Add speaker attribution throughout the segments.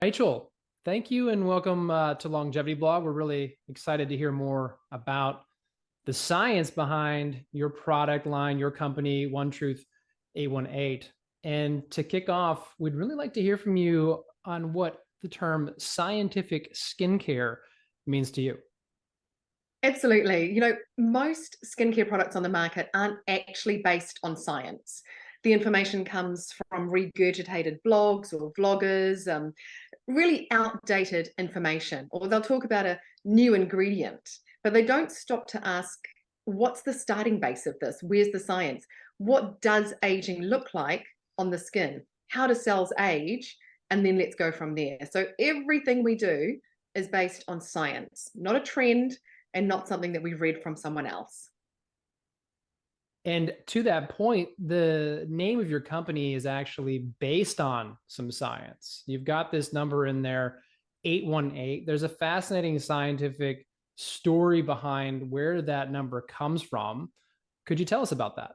Speaker 1: Rachel, thank you and welcome to Longevity Blog. We're really excited to hear more about the science behind your product line, your company, One Truth 818. And to kick off, we'd really like to hear from you on what the term scientific skincare means to you.
Speaker 2: Absolutely. Most skincare products on the market aren't actually based on science. The information comes from regurgitated blogs or vloggers, really outdated information, or they'll talk about a new ingredient, but they don't stop to ask, what's the starting base of this? Where's the science? What does aging look like on the skin? How do cells age? And then let's go from there. So everything we do is based on science, not a trend, and not something that we read from someone else.
Speaker 1: And to that point, the name of your company is actually based on some science. You've got this number in there, 818. There's a fascinating scientific story behind where that number comes from. Could you tell us about that?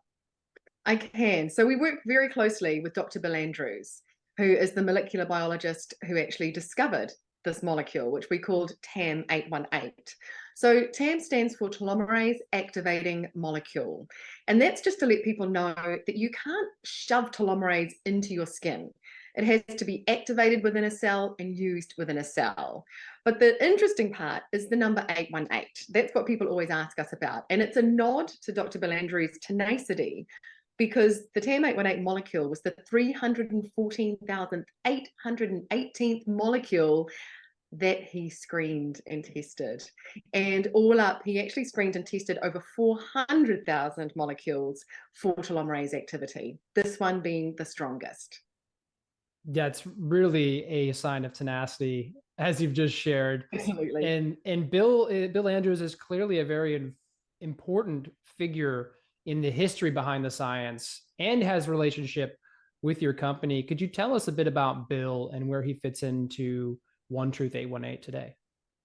Speaker 2: I can. So we work very closely with Dr. Bill Andrews, who is the molecular biologist who actually discovered this molecule, which we called TAM 818. So TAM stands for telomerase activating molecule. And that's just to let people know that you can't shove telomerase into your skin. It has to be activated within a cell and used within a cell. But the interesting part is the number 818. That's what people always ask us about. And it's a nod to Dr. Bill Andrews' tenacity, because the TAM818 molecule was the 314,818th molecule that he screened and tested. And all up, he actually screened and tested over 400,000 molecules for telomerase activity, this one being the strongest.
Speaker 1: That's really a sign of tenacity, as you've just shared.
Speaker 2: Absolutely.
Speaker 1: And Bill Andrews is clearly a very important figure in the history behind the science and has relationship with your company. Could you tell us a bit about Bill and where he fits into One Truth 818 today?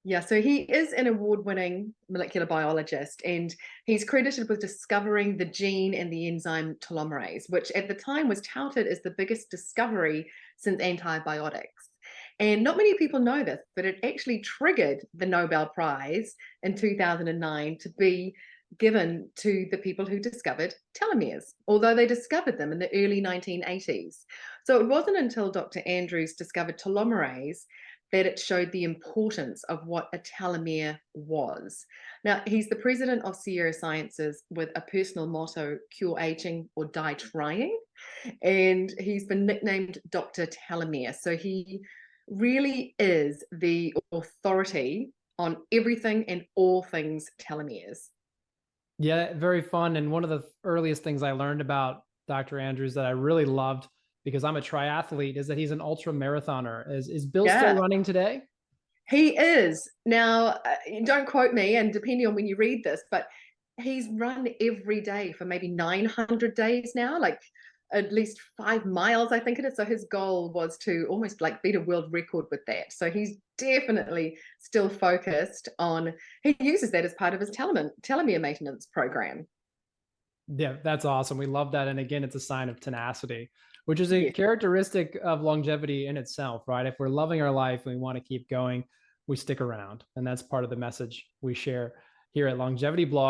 Speaker 2: Yeah, so he is an award-winning molecular biologist, and he's credited with discovering the gene and the enzyme telomerase, which at the time was touted as the biggest discovery since antibiotics. And not many people know this, but it actually triggered the Nobel Prize in 2009 to be given to the people who discovered telomeres, although they discovered them in the early 1980s. So it wasn't until Dr. Andrews discovered telomerase that it showed the importance of what a telomere was. Now, he's the president of Sierra Sciences with a personal motto, cure aging or die trying. And he's been nicknamed Dr. Telomere. So he really is the authority on everything and all things telomeres.
Speaker 1: Yeah, very fun. And one of the earliest things I learned about Dr. Andrews that I really loved, because I'm a triathlete, is that he's an ultra marathoner. Is Bill still
Speaker 2: Yeah,
Speaker 1: running today?
Speaker 2: he is. Now, don't quote me, and depending on when you read this, but he's run every day for maybe 900 days now, like at least 5 miles, I think it is. So his goal was to almost like beat a world record with that. So he's definitely still focused on, he uses that as part of his telomere maintenance program.
Speaker 1: Yeah, that's awesome. We love that. And again, it's a sign of tenacity, which is a
Speaker 2: Yeah.
Speaker 1: characteristic of longevity in itself, right? If we're loving our life and we want to keep going, we stick around. And that's part of the message we share here at Longevity Blog.